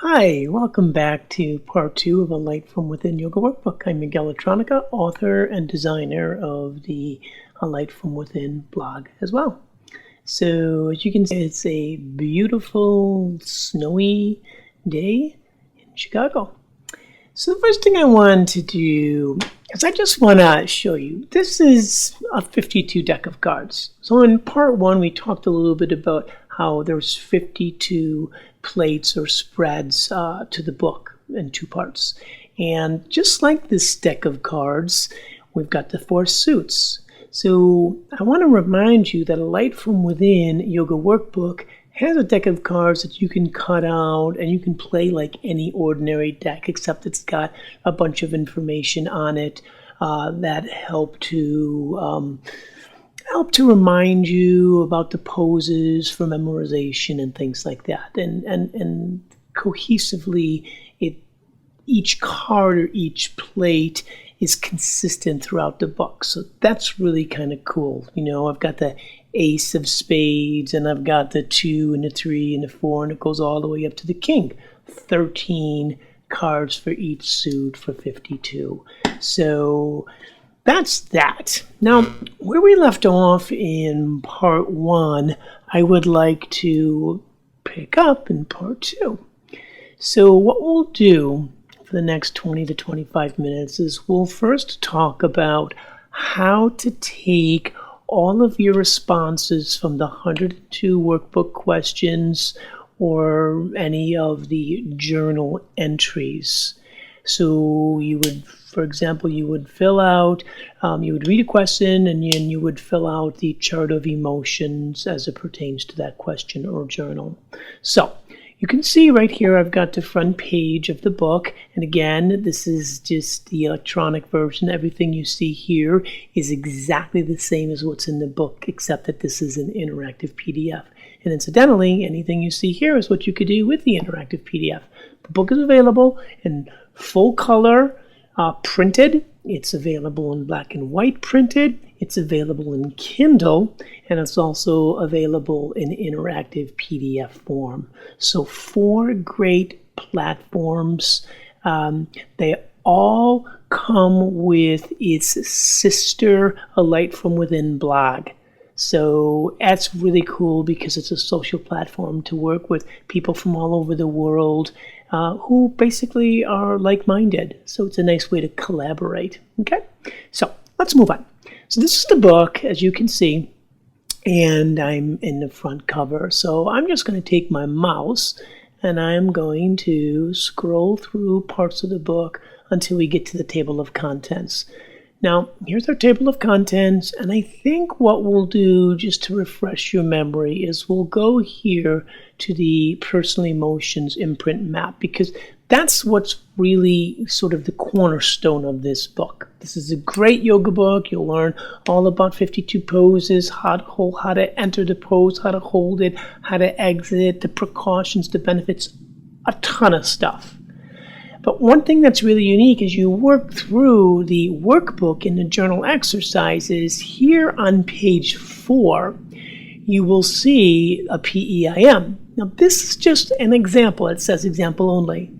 Hi, welcome back to part 2 of A Light from Within Yoga Workbook. I'm Miguel Electronica, author and designer of the A Light from Within blog as well. So as you can see, it's a beautiful snowy day in Chicago. So the first thing I want to do is I just want to show you, this is a 52 deck of cards. So in part 1 we talked a little bit about how there's 52 plates or spreads to the book in 2 parts. And just like this deck of cards, we've got the 4 suits. So I want to remind you that A Light from Within Yoga Workbook has a deck of cards that you can cut out and you can play like any ordinary deck, except it's got a bunch of information on it that help to remind you about the poses for memorization and things like that. And cohesively, each card or each plate is consistent throughout the book. So that's really kind of cool. You know, I've got the Ace of Spades, and I've got the 2 and the 3 and the 4, and it goes all the way up to the King. 13 cards for each suit for 52. So that's that. Now, where we left off in part 1, I would like to pick up in part 2. So what we'll do for the next 20 to 25 minutes is we'll first talk about how to take all of your responses from the 102 workbook questions or any of the journal entries. So you would, for example, you would fill out, you would read a question and then you would fill out the chart of emotions as it pertains to that question or journal. So you can see right here I've got the front page of the book, and again, this is just the electronic version. Everything you see here is exactly the same as what's in the book, except that this is an interactive PDF. And incidentally, anything you see here is what you could do with the interactive PDF. The book is available in full color printed. It's available in black and white printed. It's available in Kindle, and it's also available in interactive PDF form. So 4 great platforms. They all come with its sister A Light from Within blog. So that's really cool because it's a social platform to work with people from all over the world who basically are like-minded. So it's a nice way to collaborate. Okay, so let's move on. So this is the book, as you can see, and I'm in the front cover. So I'm just going to take my mouse and I'm going to scroll through parts of the book until we get to the table of contents. Now, here's our table of contents, and I think what we'll do, just to refresh your memory, is we'll go here to the personal emotions imprint map, because that's what's really sort of the cornerstone of this book. This is a great yoga book. You'll learn all about 52 poses, how to enter the pose, how to hold it, how to exit, the precautions, the benefits, a ton of stuff. But one thing that's really unique is you work through the workbook and the journal exercises. Here on page 4, you will see a PEIM. Now, this is just an example. It says example only.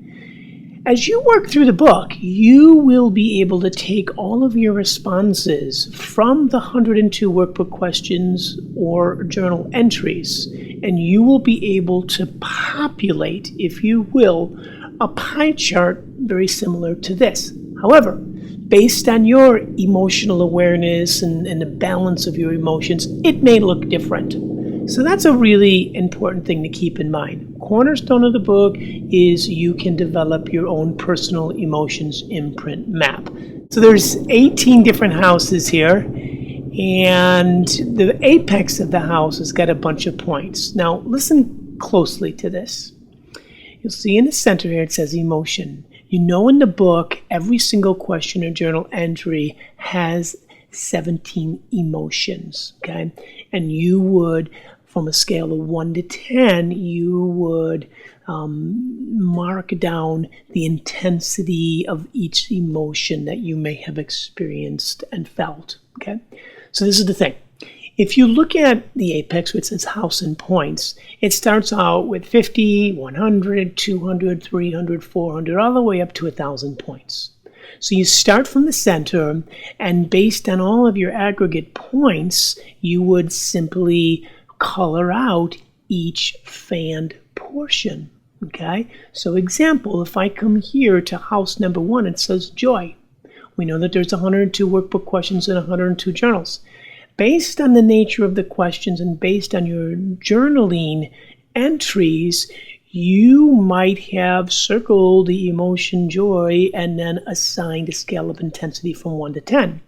As you work through the book, you will be able to take all of your responses from the 102 workbook questions or journal entries, and you will be able to populate, if you will, a pie chart very similar to this. However, based on your emotional awareness and the balance of your emotions, it may look different. So that's a really important thing to keep in mind. Cornerstone of the book is you can develop your own personal emotions imprint map. So there's 18 different houses here, and the apex of the house has got a bunch of points. Now listen closely to this. You'll see in the center here it says emotion. You know in the book, every single question or journal entry has 17 emotions, okay? And you would, from a scale of 1 to 10, you would mark down the intensity of each emotion that you may have experienced and felt, okay? So this is the thing. If you look at the apex, which says house and points, it starts out with 50, 100, 200, 300, 400, all the way up to 1,000 points. So you start from the center, and based on all of your aggregate points, you would simply color out each fanned portion. Okay, so example, if I come here to house number 1, it says joy. We know that there's 102 workbook questions and 102 journals. Based on the nature of the questions and based on your journaling entries, you might have circled the emotion joy and then assigned a scale of intensity from 1 to 10.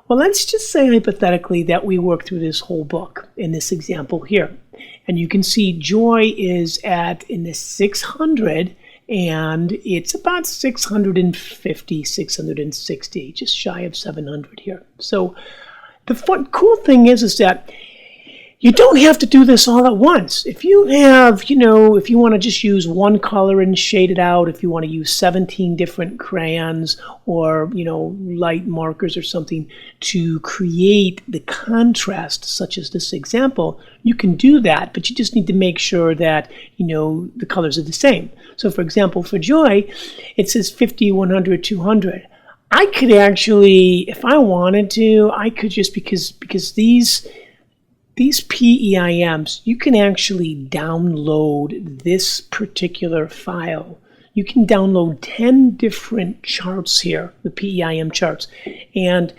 Well, let's just say hypothetically that we work through this whole book in this example here. And you can see joy is in the 600, and it's about 650, 660, just shy of 700 here. So the cool thing is that you don't have to do this all at once. If you have, if you want to just use one color and shade it out, if you want to use 17 different crayons or, light markers or something to create the contrast, such as this example, you can do that, but you just need to make sure that, the colors are the same. So for example, for joy, it says 50, 100, 200. I could actually, if I wanted to, I could just, because these PEIMs, you can actually download this particular file. You can download 10 different charts here, the PEIM charts. And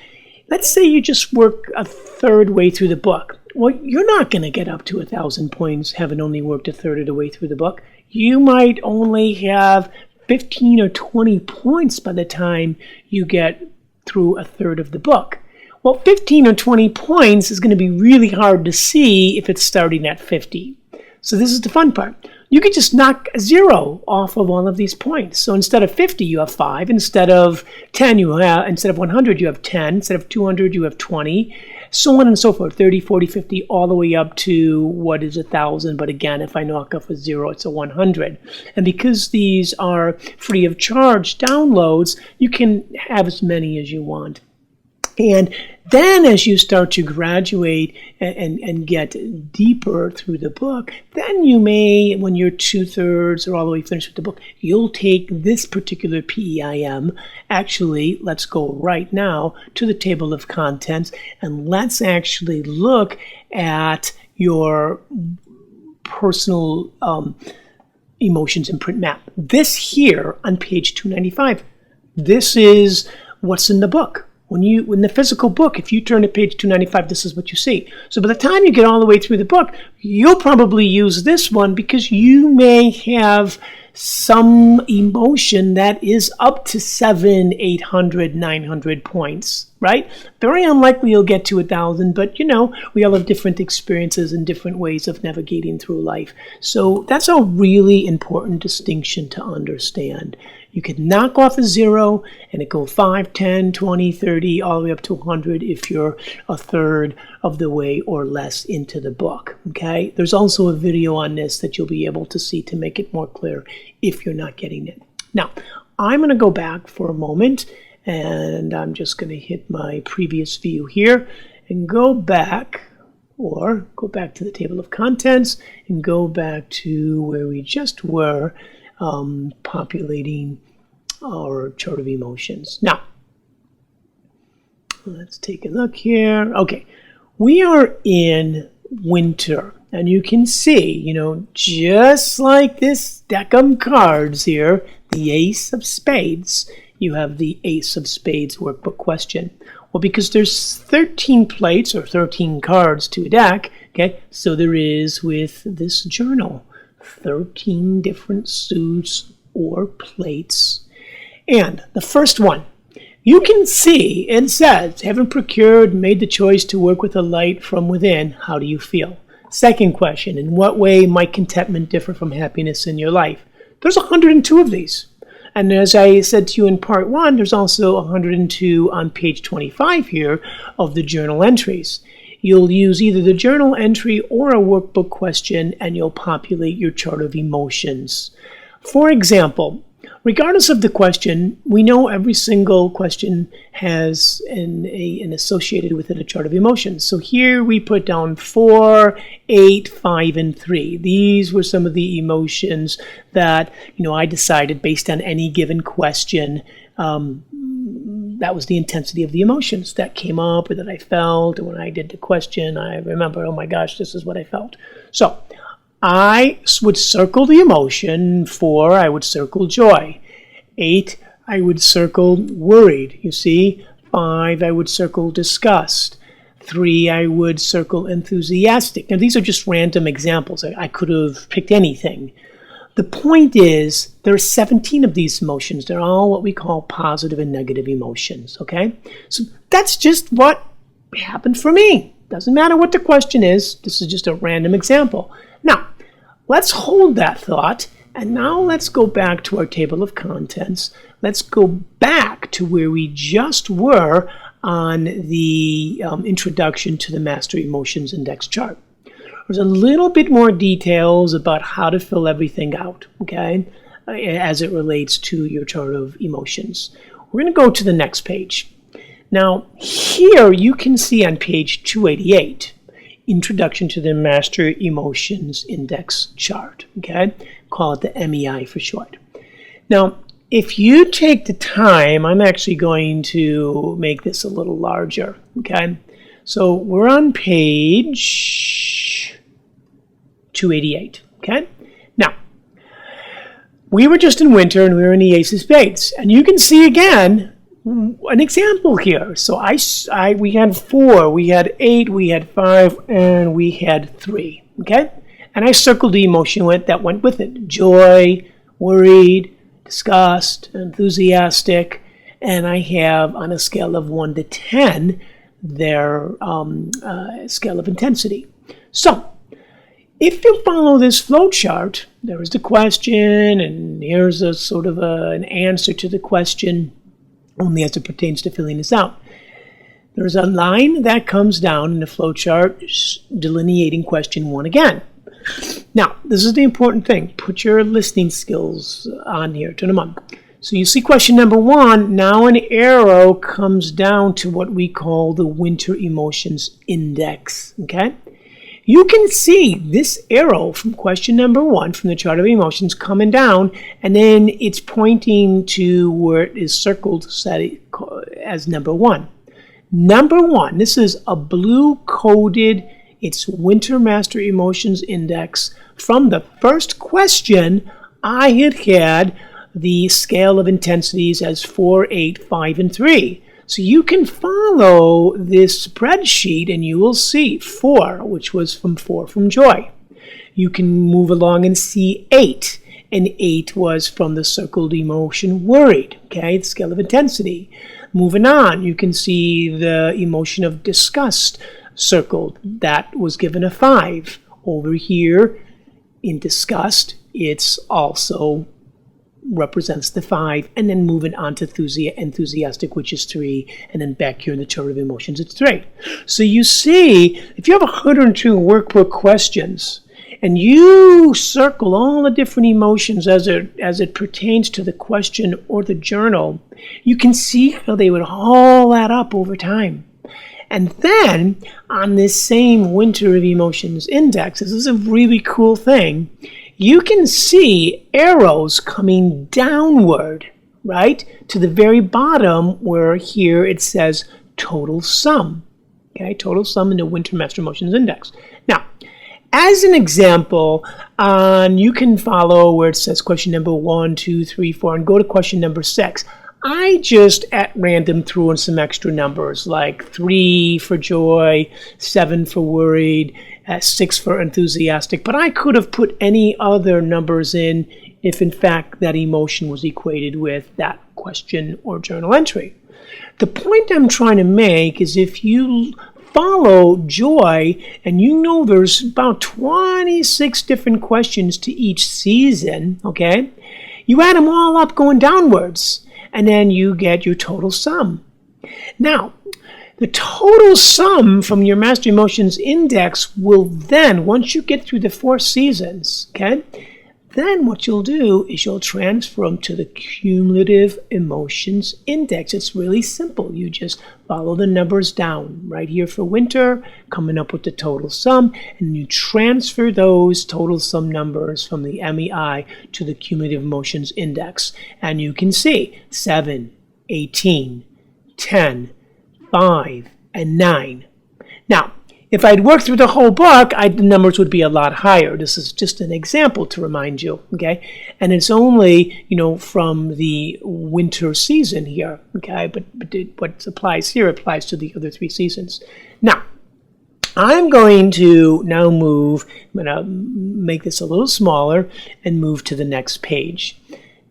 let's say you just work a third way through the book. Well, you're not going to get up to 1,000 points having only worked a third of the way through the book. You might only have 15 or 20 points by the time you get through a third of the book. Well, 15 or 20 points is going to be really hard to see if it's starting at 50. So this is the fun part. You could just knock a 0 off of all of these points. So instead of 50, you have 5. Instead of 10, instead of 100, you have 10. Instead of 200, you have 20. So on and so forth, 30, 40, 50, all the way up to what is 1,000. But again, if I knock off a 0, it's a 100. And because these are free of charge downloads, you can have as many as you want. And then as you start to graduate and get deeper through the book, then you may, when you're 2/3 or all the way finished with the book, you'll take this particular PEIM. Actually, let's go right now to the table of contents, and let's actually look at your personal emotions and print map. This here on page 295, this is what's in the book. In the physical book, if you turn to page 295, this is what you see. So by the time you get all the way through the book, you'll probably use this one because you may have some emotion that is up to 700, 800, 900 points, right? Very unlikely you'll get to 1,000, but we all have different experiences and different ways of navigating through life. So that's a really important distinction to understand. You could knock off a 0 and it go 5, 10, 20, 30, all the way up to 100 if you're a third of the way or less into the book, okay? There's also a video on this that you'll be able to see to make it more clear if you're not getting it. Now, I'm going to go back for a moment, and I'm just going to hit my previous view here and go back to the table of contents and go back to where we just were, populating our chart of emotions. Now, let's take a look here. Okay, we are in winter, and you can see, just like this deck of cards here, the Ace of Spades, you have the Ace of Spades workbook question. Well, because there's 13 plates or 13 cards to a deck, okay, so there is with this journal, 13 different suits or plates. And the first one, you can see it says, having procured, made the choice to work with a light from within, how do you feel? Second question, in what way might contentment differ from happiness in your life? There's 102 of these. And as I said to you in part 1, there's also 102 on page 25 here of the journal entries. You'll use either the journal entry or a workbook question, and you'll populate your chart of emotions. For example, regardless of the question, we know every single question has an associated with it a chart of emotions. So here we put down 4, 8, 5, and 3. These were some of the emotions that I decided based on any given question. That was the intensity of the emotions that came up or that I felt. And when I did the question, I remember, oh my gosh, this is what I felt. So I would circle the emotion. 4, I would circle joy. 8, I would circle worried. You see? 5, I would circle disgust. 3, I would circle enthusiastic. Now, these are just random examples. I could have picked anything. The point is, there are 17 of these emotions. They're all what we call positive and negative emotions, okay? So that's just what happened for me. Doesn't matter what the question is. This is just a random example. Now, let's hold that thought, and now let's go back to our table of contents. Let's go back to where we just were on the introduction to the Master Emotions Index chart. There's a little bit more details about how to fill everything out, okay, as it relates to your chart of emotions. We're going to go to the next page. Now, here you can see on page 288, Introduction to the Master Emotions Index chart, okay? Call it the MEI for short. Now, if you take the time, I'm actually going to make this a little larger, okay? So we're on page 288, okay? Now, we were just in winter and we were in the Ace of Spades. And you can see again an example here. So we had 4, we had 8, we had 5, and we had 3, okay? And I circled the emotion that went with it. Joy, worried, disgust, enthusiastic, and I have on a scale of 1 to 10 their scale of intensity. So, if you follow this flow chart, there is the question, and here's a sort of an answer to the question, only as it pertains to filling this out. There's a line that comes down in the flow chart delineating question 1 again. Now, this is the important thing. Put your listening skills on here. Turn them on. So you see question number 1. Now an arrow comes down to what we call the Winter Emotions Index. Okay? You can see this arrow from question number 1 from the chart of emotions coming down, and then it's pointing to where it is circled as number 1. Number 1, this is a blue coded, it's Winter Master Emotions Index. From the first question, I had the scale of intensities as 4, 8, 5, and 3. So you can follow this spreadsheet and you will see 4, which was from joy. You can move along and see 8, and 8 was from the circled emotion worried, okay, the scale of intensity. Moving on, you can see the emotion of disgust circled. That was given a 5. Over here in disgust, it's also represents the 5, and then moving on to enthusiastic, which is 3, and then back here in the chart of emotions, it's 3. So you see, if you have 102 workbook questions, and you circle all the different emotions as it pertains to the question or the journal, you can see how they would all add up over time. And then, on this same Winter of Emotions Index, this is a really cool thing, you can see arrows coming downward, right, to the very bottom where here it says total sum. Okay, total sum in the Winter Master Emotions Index. Now, as an example, you can follow where it says question number 1, 2, 3, 4, and go to question number 6. I just at random threw in some extra numbers like 3 for joy, 7 for worried, 6 for enthusiastic, but I could have put any other numbers in if in fact that emotion was equated with that question or journal entry. The point I'm trying to make is if you follow joy and you know there's about 26 different questions to each season, okay, you add them all up going downwards and then you get your total sum. Now, the total sum from your Master Emotions Index will then, once you get through the 4 seasons, okay, Then what you'll do is you'll transfer them to the cumulative emotions index. It's really simple. You just follow the numbers down right here for winter, coming up with the total sum, and you transfer those total sum numbers from the MEI to the cumulative emotions index. And you can see 7, 18, 10, 5, and 9. Now, if I'd worked through the whole book, the numbers would be a lot higher. This is just an example to remind you, okay? And it's only, from the winter season here, okay? But what applies here applies to the other 3 seasons. Now, I'm going to now move, I'm going to make this a little smaller and move to the next page.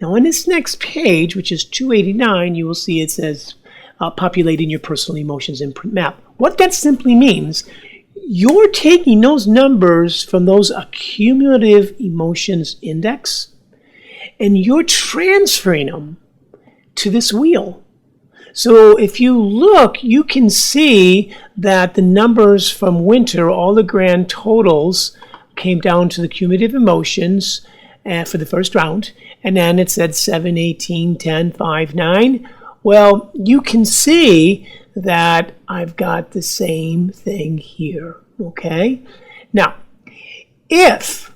Now, on this next page, which is 289, you will see it says, populating your personal emotions imprint map. What that simply means, you're taking those numbers from those cumulative emotions index and you're transferring them to this wheel. So if you look, you can see that the numbers from winter, all the grand totals, came down to the cumulative emotions for the first round. And then it said 7, 18, 10, 5, 9. Well, you can see that I've got the same thing here, okay? Now, if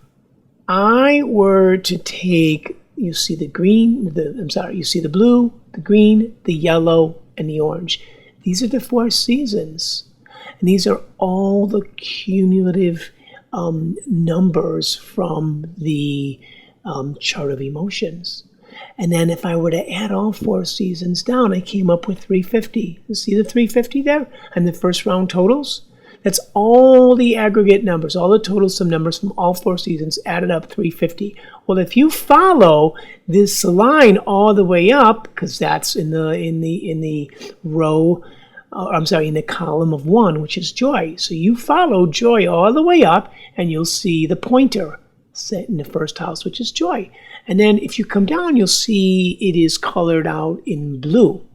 I were to take, you see the green, you see the blue, the green, the yellow, and the orange. These are the 4 seasons. And these are all the cumulative numbers from the chart of emotions. And then if I were to add all 4 seasons down, I came up with 350. You see the 350 there? And the first round totals? That's all the aggregate numbers, all the total sum numbers from all 4 seasons added up 350. Well, if you follow this line all the way up, because that's in the row, in the column of 1, which is joy. So you follow joy all the way up, and you'll see the pointer set in the first house, which is joy. And then if you come down, you'll see it is colored out in blue.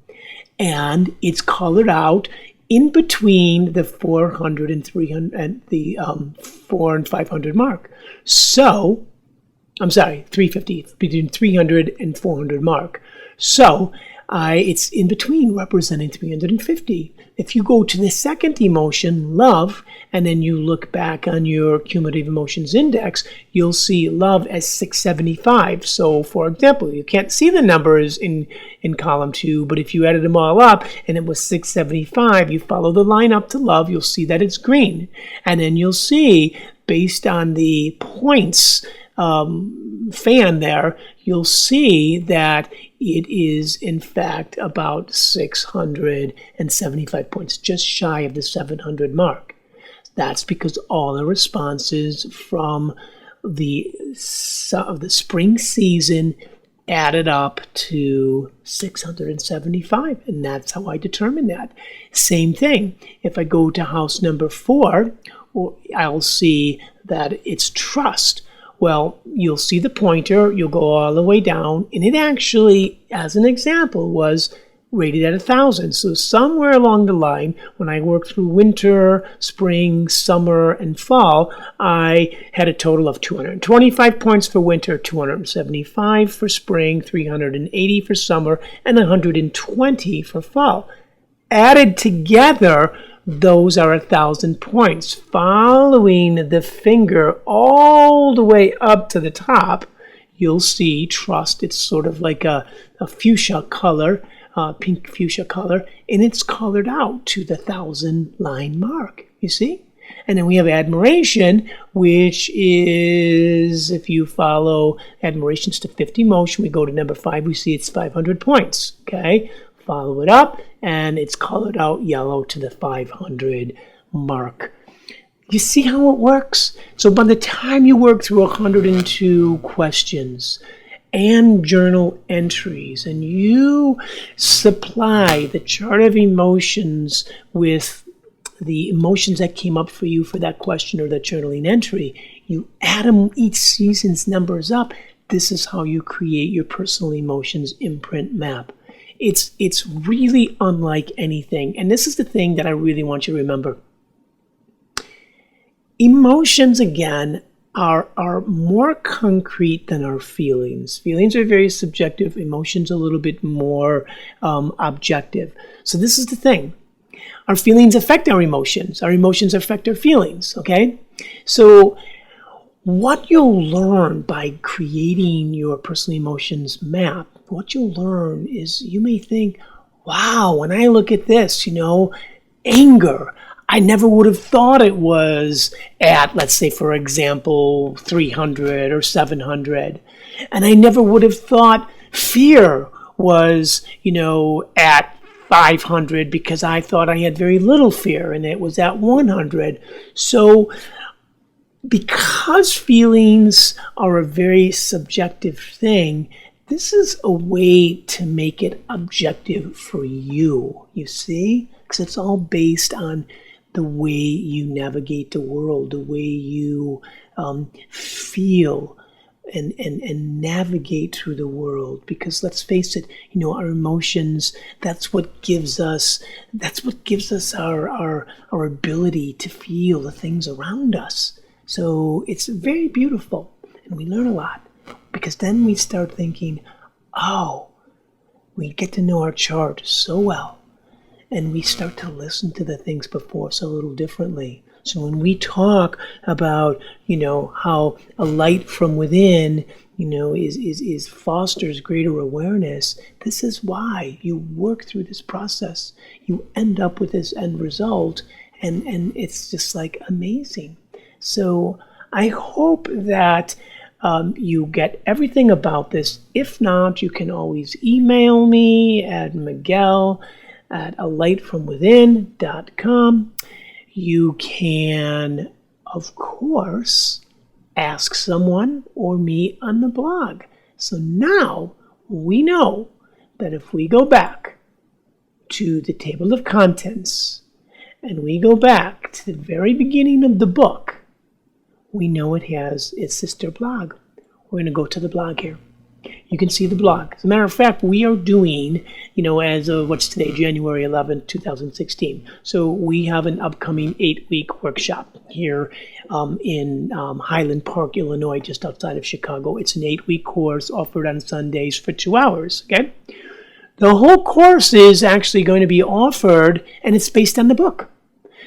And it's colored out in between the 400 and 300 and the 4 and 500 mark. So, 350, between 300 and 400 mark. So, it's in between, representing 350. If you go to the second emotion, love, and then you look back on your cumulative emotions index, you'll see love as 675. So, for example, you can't see the numbers in column 2, but if you added them all up and it was 675, you follow the line up to love, you'll see that it's green. And then you'll see, based on the points fan there, you'll see that it is in fact about 675 points, just shy of the 700 mark. That's because all the responses from the spring season added up to 675, and that's how I determine that. Same thing, if I go to house number 4, I'll see that it's trust. Well, you'll see the pointer, you'll go all the way down, and it actually, as an example, was rated at 1,000. So somewhere along the line, when I worked through winter, spring, summer, and fall, I had a total of 225 points for winter, 275 for spring, 380 for summer, and 120 for fall. Added together, those are 1,000 points. Following the finger all the way up to the top, you'll see trust. It's sort of like a fuchsia color, pink fuchsia color, and it's colored out to the 1,000 line mark, you see? And then we have admiration, which is, if you follow admirations to 50 motion, we go to number 5, we see it's 500 points, okay? Follow it up, and it's colored out yellow to the 500 mark. You see how it works? So by the time you work through 102 questions and journal entries, and you supply the chart of emotions with the emotions that came up for you for that question or that journaling entry, you add them each season's numbers up. This is how you create your personal emotions imprint map. It's really unlike anything. And this is the thing that I really want you to remember. Emotions, again, are more concrete than our feelings. Feelings are very subjective, emotions a little bit more objective. So this is the thing. Our feelings affect our emotions affect our feelings, okay? So what you'll learn by creating your personal emotions map, what you'll learn is you may think, wow, when I look at this, anger, I never would have thought it was at, let's say, for example, 300 or 700. And I never would have thought fear was, at 500 because I thought I had very little fear and it was at 100. So because feelings are a very subjective thing, this is a way to make it objective for you, you see? Because it's all based on the way you navigate the world, the way you feel and navigate through the world. Because let's face it, our emotions, that's what gives us our ability to feel the things around us. So it's very beautiful, and we learn a lot, because then we start thinking, oh, we get to know our chart so well, and we start to listen to the things before us a little differently. So when we talk about, how a light from within, is fosters greater awareness, this is why you work through this process. You end up with this end result, and it's just like amazing. So I hope that you get everything about this. If not, you can always email me at miguel@alightfromwithin.com. You can, of course, ask someone or me on the blog. So now we know that if we go back to the table of contents and we go back to the very beginning of the book, we know it has its sister blog. We're going to go to the blog here. You can see the blog. As a matter of fact, we are doing, as of what's today, January 11th, 2016. So we have an upcoming 8-week workshop here in Highland Park, Illinois, just outside of Chicago. It's an 8-week course offered on Sundays for 2 hours, okay? The whole course is actually going to be offered, and it's based on the book.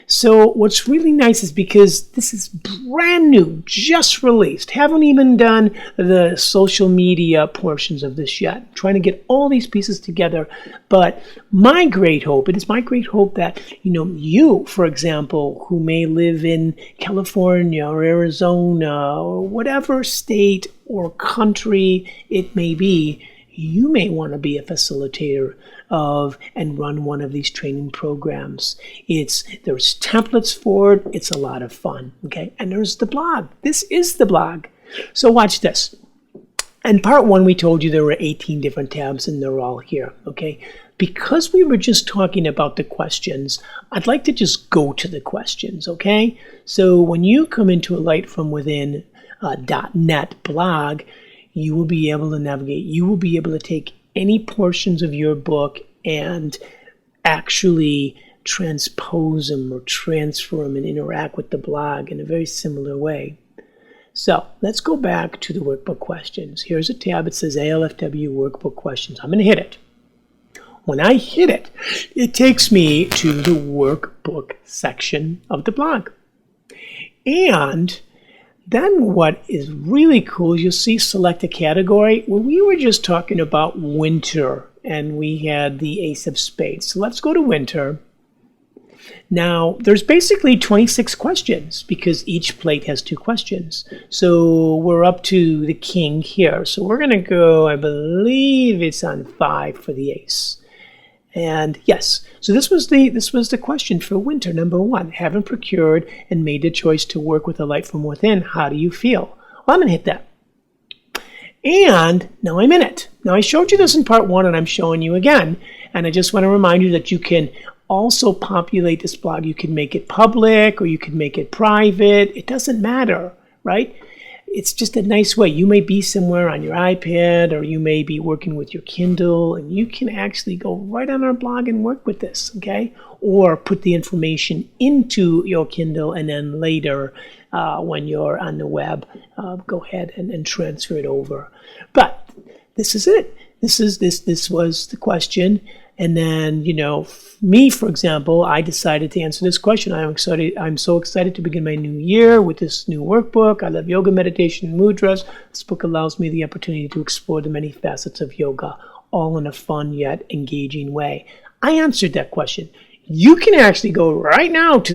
So what's really nice is because this is brand new, just released. Haven't even done the social media portions of this yet. I'm trying to get all these pieces together. But it is my great hope that, you, for example, who may live in California or Arizona or whatever state or country it may be, you may want to be a facilitator of and run one of these training programs. There's templates for it. It's a lot of fun. Okay, and there's the blog. This is the blog. So watch this. In part 1, we told you there were 18 different tabs, and they're all here. Okay, because we were just talking about the questions, I'd like to just go to the questions. Okay, so when you come into alightfromwithin.net blog, you will be able to navigate. You will be able to take any portions of your book and actually transpose them or transfer them and interact with the blog in a very similar way. So let's go back to the workbook questions. Here's a tab. It says ALFW Workbook Questions. I'm going to hit it. When I hit it, it takes me to the workbook section of the blog. And then what is really cool is you'll see select a category. Well, we were just talking about winter, and we had the Ace of Spades. So let's go to winter. Now, there's basically 26 questions because each plate has 2 questions. So we're up to the king here. So we're going to go, I believe it's on 5 for the ace. And yes, so this was the question for winter, number 1. Haven't procured and made the choice to work with a light from within. How do you feel? Well, I'm going to hit that. And now I'm in it. Now I showed you this in part 1, and I'm showing you again. And I just want to remind you that you can also populate this blog. You can make it public or you can make it private. It doesn't matter, right? It's just a nice way. You may be somewhere on your iPad, or you may be working with your Kindle, and you can actually go right on our blog and work with this, okay? Or put the information into your Kindle and then later when you're on the web, go ahead and transfer it over. But this is it. This was the question. And then, me, for example, I decided to answer this question. I'm so excited to begin my new year with this new workbook. I love yoga, meditation, and mudras. This book allows me the opportunity to explore the many facets of yoga, all in a fun yet engaging way. I answered that question. You can actually go right now to